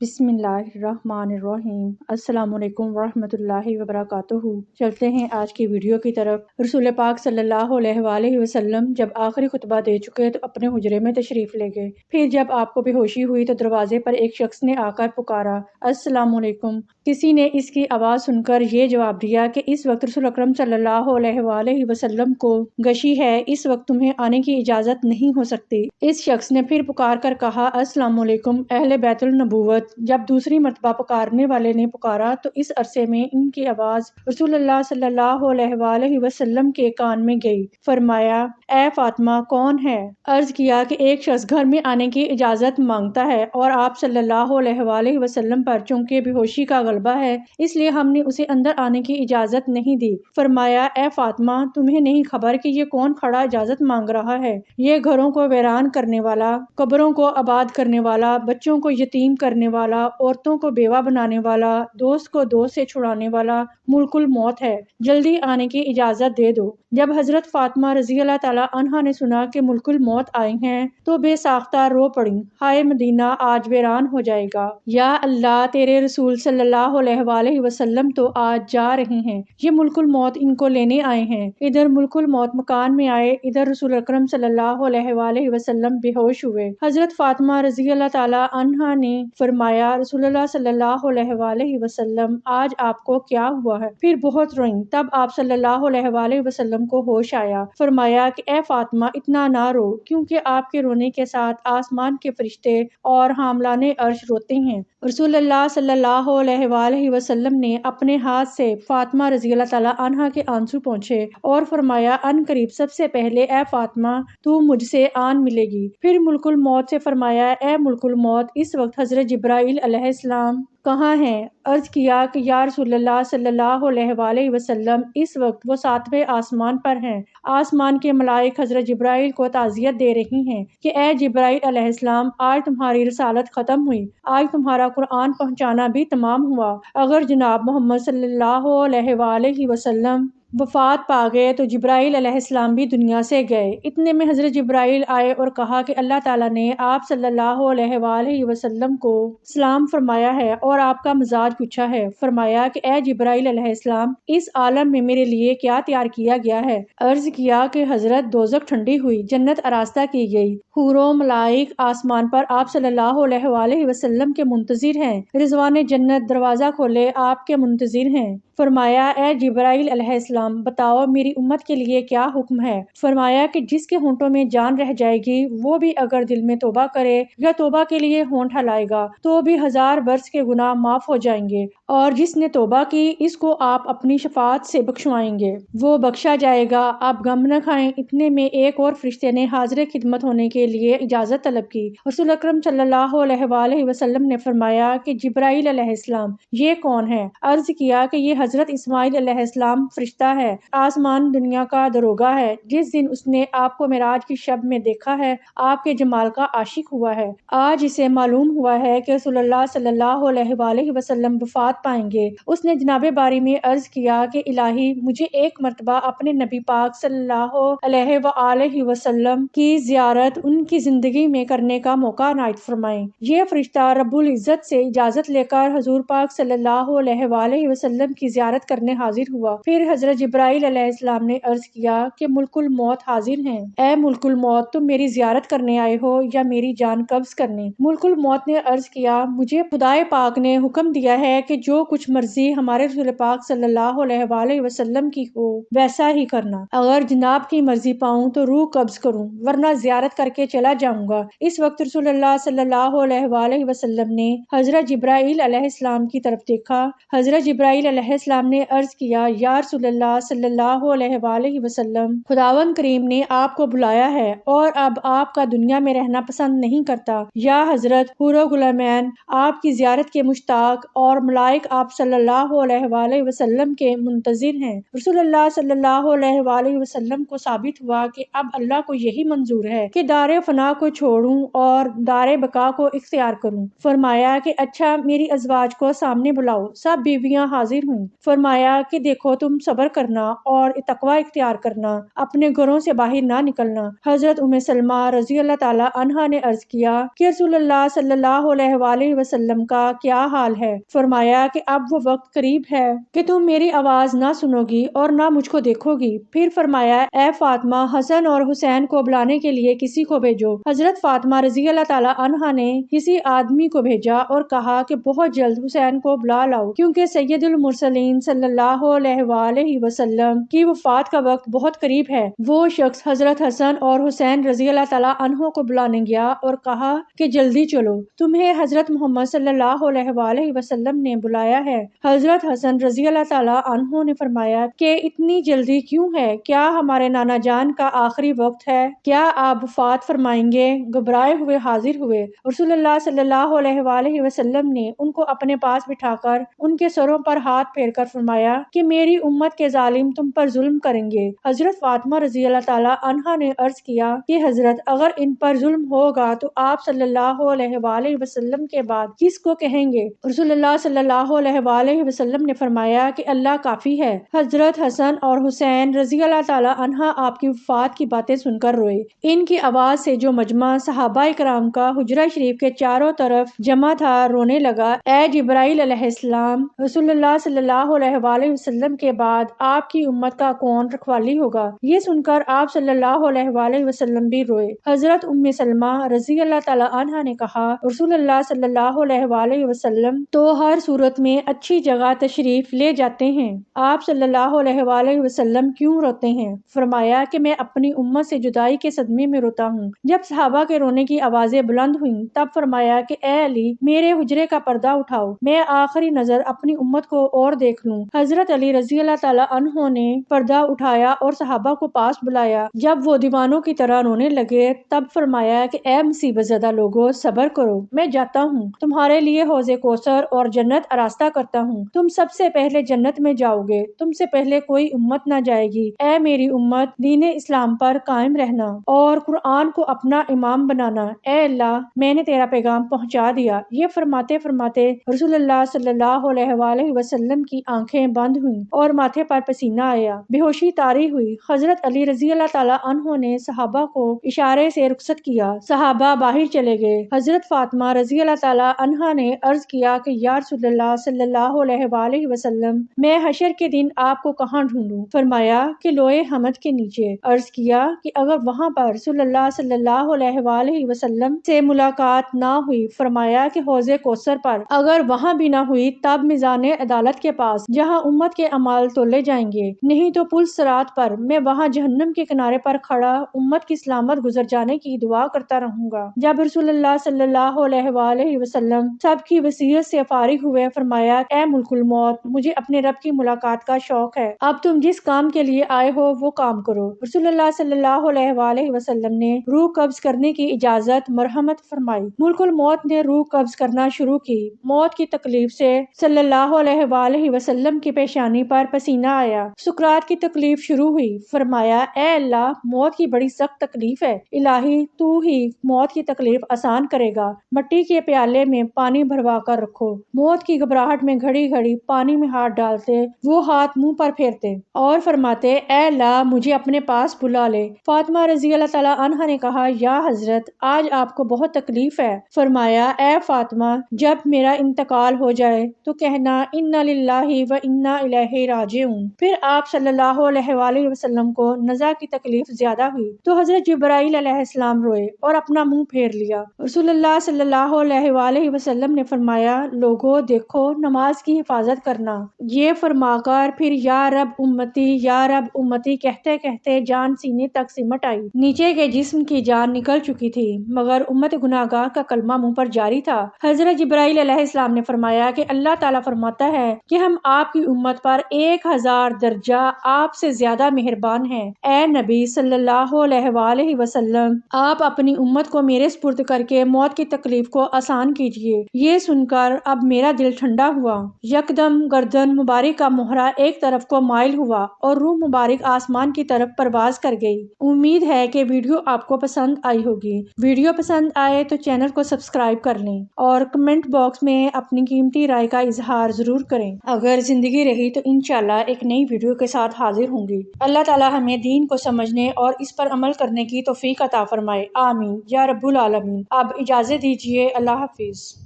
بسم اللہ الرحمن الرحیم۔ السلام علیکم ورحمۃ اللہ وبرکاتہ۔ چلتے ہیں آج کی ویڈیو کی طرف۔ رسول پاک صلی اللہ علیہ وآلہ وسلم جب آخری خطبہ دے چکے تو اپنے حجرے میں تشریف لے گئے۔ پھر جب آپ کو بے ہوشی ہوئی تو دروازے پر ایک شخص نے آ کر پکارا، السلام علیکم۔ کسی نے اس کی آواز سن کر یہ جواب دیا کہ اس وقت رسول اکرم صلی اللہ علیہ وآلہ وسلم کو غشی ہے، اس وقت تمہیں آنے کی اجازت نہیں ہو سکتی۔ اس شخص نے پھر پکار کر کہا، السلام علیکم اہل بیت النبوت۔ جب دوسری مرتبہ پکارنے والے نے پکارا تو اس عرصے میں ان کی آواز رسول اللہ صلی اللہ علیہ وآلہ وسلم کے کان میں گئی۔ فرمایا، اے فاطمہ کون ہے؟ عرض کیا کہ ایک شخص گھر میں آنے کی اجازت مانگتا ہے اور آپ صلی اللہ علیہ وآلہ وسلم پر چونکہ بے ہوشی کا غلبہ ہے اس لیے ہم نے اسے اندر آنے کی اجازت نہیں دی۔ فرمایا، اے فاطمہ تمہیں نہیں خبر کہ یہ کون کھڑا اجازت مانگ رہا ہے؟ یہ گھروں کو ویران کرنے والا، قبروں کو آباد کرنے والا، بچوں کو یتیم کرنے والا، عورتوں کو بیوہ بنانے والا، دوست کو دوست سے چھڑانے والا ملک الموت ہے، جلدی آنے کی اجازت دے دو۔ جب حضرت فاطمہ رضی اللہ تعالیٰ عنہا نے سنا کہ ملک الموت آئے ہیں تو بے ساختہ رو پڑیں، ہائے مدینہ آج ویران ہو جائے گا، یا اللہ تیرے رسول صلی اللہ علیہ وآلہ وسلم تو آج جا رہے ہیں، یہ ملک الموت ان کو لینے آئے ہیں۔ ادھر ملک الموت مکان میں آئے، ادھر رسول اکرم صلی اللہ علیہ وآلہ وسلم بے ہوش ہوئے۔ حضرت فاطمہ رضی اللہ تعالیٰ عنہا نے فرمایا، رسول اللہ صلی اللہ علیہ وآلہ وسلم آج آپ کو کیا ہوا ہے؟ پھر بہت روئیں، تب آپ صلی اللہ علیہ وآلہ وسلم کو ہوش آیا۔ فرمایا کہ اے فاطمہ اتنا نہ رو، کیونکہ آپ کے رونے کے ساتھ آسمان کے فرشتے اور حاملان عرش روتے ہیں۔ رسول اللہ صلی اللہ علیہ وآلہ وسلم نے اپنے ہاتھ سے فاطمہ رضی اللہ تعالیٰ عنہا کے آنسو پوچھے اور فرمایا، ان قریب سب سے پہلے اے فاطمہ تو مجھ سے آن ملے گی۔ پھر ملک الموت سے فرمایا، اے ملک الموت اس وقت حضرت جبرائیل علیہ السلام کہاں ہیں؟ عرض کیا کہ یا رسول اللہ صلی اللہ علیہ وآلہ وسلم اس وقت وہ 7ویں آسمان پر ہیں، آسمان کے ملائک حضرت جبرائیل کو تعزیت دے رہی ہیں کہ اے جبرائیل علیہ السلام آج تمہاری رسالت ختم ہوئی، آج تمہارا قرآن پہنچانا بھی تمام ہوا۔ اگر جناب محمد صلی اللہ علیہ وآلہ وسلم وفات پا گئے تو جبرائیل علیہ السلام بھی دنیا سے گئے۔ اتنے میں حضرت جبرائیل آئے اور کہا کہ اللہ تعالیٰ نے آپ صلی اللہ علیہ وآلہ وسلم کو سلام فرمایا ہے اور آپ کا مزاج پوچھا ہے۔ فرمایا کہ اے جبرائیل علیہ السلام اس عالم میں میرے لیے کیا تیار کیا گیا ہے؟ عرض کیا کہ حضرت دوزخ ٹھنڈی ہوئی، جنت آراستہ کی گئی، حور و ملائک آسمان پر آپ صلی اللہ علیہ وآلہ وسلم کے منتظر ہیں، رضوان جنت دروازہ کھولے آپ کے منتظر ہیں۔ فرمایا، اے جبرائیل علیہ السلام بتاؤ میری امت کے لیے کیا حکم ہے؟ فرمایا کہ جس کے ہونٹوں میں جان رہ جائے گی وہ بھی اگر دل میں توبہ کرے یا توبہ کے لیے ہونٹ ہلائے گا تو بھی 1000 برس کے گناہ معاف ہو جائیں گے، اور جس نے توبہ کی اس کو آپ اپنی شفاعت سے بخشوائیں گے، وہ بخشا جائے گا، آپ غم نہ کھائیں۔ اتنے میں ایک اور فرشتے نے حاضر خدمت ہونے کے لیے اجازت طلب کی۔ رسول اکرم صلی اللہ علیہ وآلہ وسلم نے فرمایا کہ جبرائیل علیہ السلام یہ کون ہے؟ عرض کیا کہ یہ حضرت اسماعیل علیہ السلام فرشتہ ہے، آسمان دنیا کا داروغہ ہے، جس دن اس نے آپ کو معراج کی شب میں دیکھا ہے آپ کے جمال کا عاشق ہوا ہے۔ آج اسے معلوم ہوا ہے کہ رسول اللہ صلی اللہ علیہ وآلہ وسلم وفات پائیں گے۔ اس نے جناب باری میں عرض کیا کہ الہی مجھے ایک مرتبہ اپنے نبی پاک صلی اللہ علیہ وآلہ وسلم کی زیارت ان کی زندگی میں کرنے کا موقع عنایت فرمائیں۔ یہ فرشتہ رب العزت سے اجازت لے کر حضور پاک صلی اللہ علیہ وآلہ وسلم کی زیارت کرنے حاضر ہوا۔ پھر حضرت جبرائیل علیہ السلام نے عرض کیا کہ ملک الموت حاضر ہیں۔ اے ملک الموت تم میری زیارت کرنے آئے ہو یا میری جان قبض کرنے؟ ملک الموت نے عرض کیا مجھے خدائے پاک نے حکم دیا ہے کہ جو کچھ مرضی ہمارے رسول پاک صلی اللہ علیہ وآلہ وسلم کی ہو ویسا ہی کرنا، اگر جناب کی مرضی پاؤں تو روح قبض کروں ورنہ زیارت کر کے چلا جاؤں گا۔ اس وقت رسول اللہ صلی اللہ علیہ وآلہ وسلم نے حضرت جبرائیل علیہ السلام کی طرف دیکھا۔ حضرت جبرائیل علیہ السلام نے عرض کیا یا رسول اللہ صلی اللہ علیہ وآلہ وسلم خداوند کریم نے آپ کو بلایا ہے اور اب آپ کا دنیا میں رہنا پسند نہیں کرتا۔ یا حضرت حور و غلامین آپ کی زیارت کے مشتاق اور ملائک آپ صلی اللہ علیہ وآلہ وسلم کے منتظر ہیں۔ رسول اللہ صلی اللہ علیہ وآلہ وسلم کو ثابت ہوا کہ اب اللہ کو یہی منظور ہے کہ دار فنا کو چھوڑوں اور دار بقا کو اختیار کروں۔ فرمایا کہ اچھا میری ازواج کو سامنے بلاؤ۔ سب بیویاں حاضر ہوں۔ فرمایا کہ دیکھو تم صبر کرنا اور تقوی اختیار کرنا، اپنے گھروں سے باہر نہ نکلنا۔ حضرت ام سلمہ رضی اللہ تعالی عنہا نے عرض کیا کہ رسول اللہ صلی اللہ علیہ وآلہ وسلم کا کیا حال ہے؟ فرمایا کہ اب وہ وقت قریب ہے کہ تم میری آواز نہ سنو گی اور نہ مجھ کو دیکھو گی۔ پھر فرمایا اے فاطمہ، حسن اور حسین کو بلانے کے لیے کسی کو بھیجو۔ حضرت فاطمہ رضی اللہ تعالی عنہا نے کسی آدمی کو بھیجا اور کہا کہ بہت جلد حسین کو بلا لاؤ، کیونکہ سید المرسلین صلی اللہ علیہ وآلہ وسلم کی وفات کا وقت بہت قریب ہے۔ وہ شخص حضرت حسن اور حسین رضی اللہ تعالی عنہ کو بلانے گیا اور کہا کہ جلدی چلو، تمہیں حضرت محمد صلی اللہ علیہ وآلہ وسلم نے بلایا ہے۔ حضرت حسن رضی اللہ تعالی عنہ نے فرمایا کہ اتنی جلدی کیوں ہے؟ کیا ہمارے نانا جان کا آخری وقت ہے؟ کیا آپ وفات فرمائیں گے؟ گھبرائے ہوئے حاضر ہوئے۔ رسول اللہ صلی اللہ علیہ وآلہ وسلم نے ان کو اپنے پاس بٹھا کر ان کے سروں پر ہاتھ پھیر کر فرمایا کہ میری امت کے ظالم تم پر ظلم کریں گے۔ حضرت فاطمہ رضی اللہ تعالی عنہا نے عرض کیا کہ حضرت اگر ان پر ظلم ہوگا تو آپ صلی اللہ علیہ وآلہ وسلم کے بعد کس کو کہیں گے؟ رسول اللہ صلی اللہ علیہ وآلہ وسلم نے فرمایا کہ اللہ کافی ہے۔ حضرت حسن اور حسین رضی اللہ تعالی عنہا آپ کی وفات کی باتیں سن کر روئے۔ ان کی آواز سے جو مجمع صحابہ کرام کا حجرہ شریف کے چاروں طرف جمع تھا رونے لگا۔ اے جبرائیل علیہ السلام، رسول اللہ صلی اللہ علیہ وآلہ وسلم کے بعد آپ کی امت کا کون رکھوالی ہوگا؟ یہ سن کر آپ صلی اللہ علیہ وآلہ وسلم بھی روئے۔ حضرت ام سلمہ رضی اللہ تعالی عنہا نے کہا رسول اللہ صلی اللہ علیہ وآلہ وسلم تو ہر صورت میں اچھی جگہ تشریف لے جاتے ہیں، آپ صلی اللہ علیہ وآلہ وسلم کیوں روتے ہیں؟ فرمایا کہ میں اپنی امت سے جدائی کے صدمے میں روتا ہوں۔ جب صحابہ کے رونے کی آوازیں بلند ہوئیں تب فرمایا کہ اے علی، میرے حجرے کا پردہ اٹھاؤ، میں آخری نظر اپنی امت کو اور دیکھ لوں۔ حضرت علی رضی اللہ تعالی عنہ نے پردہ اٹھایا اور صحابہ کو پاس بلایا۔ جب وہ دیوانوں کی طرح رونے لگے تب فرمایا کہ اے مصیبت زدہ لوگوں، صبر کرو، میں جاتا ہوں، تمہارے لیے حوض کوثر اور جنت آراستہ کرتا ہوں، تم سب سے پہلے جنت میں جاؤ گے، تم سے پہلے کوئی امت نہ جائے گی۔ اے میری امت، دین اسلام پر قائم رہنا اور قرآن کو اپنا امام بنانا۔ اے اللہ، میں نے تیرا پیغام پہنچا دیا۔ یہ فرماتے فرماتے رسول اللہ صلی اللہ علیہ وآلہ وسلم کی آنکھیں بند ہوئیں اور ماتھے پر پسینہ آیا، بے ہوشی طاری ہوئی۔ حضرت علی رضی اللہ تعالی عنہ نے صحابہ کو اشارے سے رخصت کیا، صحابہ باہر چلے گئے۔ حضرت فاطمہ رضی اللہ تعالی عنہا نے عرض کیا کہ یا رسول اللہ صلی اللہ علیہ وآلہ وسلم، میں حشر کے دن آپ کو کہاں ڈھونڈوں؟ فرمایا کہ لوئے حمد کے نیچے۔ عرض کیا کہ اگر وہاں پر رسول اللہ صلی اللہ علیہ وآلہ وسلم سے ملاقات نہ ہوئی، فرمایا کہ حوض کوثر پر۔ اگر وہاں بھی نہ ہوئی تب میزان عدالت کے پاس، جہاں امت کے اعمال تولے جائیں گے، نہیں تو پل صراط پر، میں وہاں جہنم کے کنارے پر کھڑا امت کی سلامت گزر جانے کی دعا کرتا رہوں گا۔ جب رسول اللہ صلی اللہ علیہ وآلہ وسلم سب کی وصیت سے فارغ ہوئے، فرمایا اے ملک الموت، مجھے اپنے رب کی ملاقات کا شوق ہے، اب تم جس کام کے لیے آئے ہو وہ کام کرو۔ رسول اللہ صلی اللہ علیہ وآلہ وسلم نے روح قبض کرنے کی اجازت مرحمت فرمائی۔ ملک الموت نے روح قبض کرنا شروع کی۔ موت کی تکلیف سے صلی اللہ علیہ وآلہ وسلم کی پیشانی پر پسینہ آیا۔ سکرات کی تکلیف شروع ہوئی۔ فرمایا اے اللہ، موت کی بڑی سخت تکلیف ہے، الہی تو ہی موت کی تکلیف آسان کرے گا۔ مٹی کے پیالے میں پانی بھروا کر رکھو۔ موت کی گھبراہٹ میں گھڑی گھڑی پانی میں ہاتھ ڈالتے، وہ ہاتھ منہ پر پھیرتے اور فرماتے اے اللہ، مجھے اپنے پاس بلا لے۔ فاطمہ رضی اللہ تعالی عنہا نے کہا یا حضرت، آج آپ کو بہت تکلیف ہے۔ فرمایا اے فاطمہ، جب میرا انتقال ہو جائے تو کہنا انا للہ و انا الیہ راجعون۔ پھر آپ صلی اللہ علیہ وآلہ وسلم کو نزع کی تکلیف زیادہ ہوئی تو حضرت جبرائیل علیہ السلام روئے اور اپنا منہ پھیر لیا۔ رسول اللہ صلی اللہ علیہ وآلہ وسلم نے فرمایا لوگو دیکھو، نماز کی حفاظت کرنا۔ یہ فرما کر پھر یا رب امتی یا رب امتی کہتے کہتے جان سینے تک سمٹ آئی۔ نیچے کے جسم کی جان نکل چکی تھی مگر امت گناہگار کا کلمہ منہ پر جاری تھا۔ حضرت جبرائیل علیہ السلام نے فرمایا کہ اللہ تعالیٰ فرماتا ہے کہ ہم آپ کی امت پر 1000 درجہ آپ سے زیادہ مہربان ہیں۔ اے نبی صلی اللہ علیہ وآلہ وسلم، آپ اپنی امت کو میرے سپرد کر کے موت کی تکلیف کو آسان کیجیے۔ یہ سن کر اب میرا دل ٹھنڈا ہوا۔ یکدم گردن مبارک کا مہرہ ایک طرف کو مائل ہوا اور روح مبارک آسمان کی طرف پرواز کر گئی۔ امید ہے کہ ویڈیو آپ کو پسند آئی ہوگی۔ ویڈیو پسند آئے تو چینل کو سبسکرائب کر لیں اور کمنٹ باکس میں اپنی قیمتی رائے کا اظہار ضرور کریں۔ اگر زندگی رہی تو انشاءاللہ ایک ایک نئی ویڈیو کے ساتھ حاضر ہوں گی۔ اللہ تعالی ہمیں دین کو سمجھنے اور اس پر عمل کرنے کی توفیق عطا فرمائے، آمین یا رب العالمین۔ اب اجازت دیجیے، اللہ حافظ۔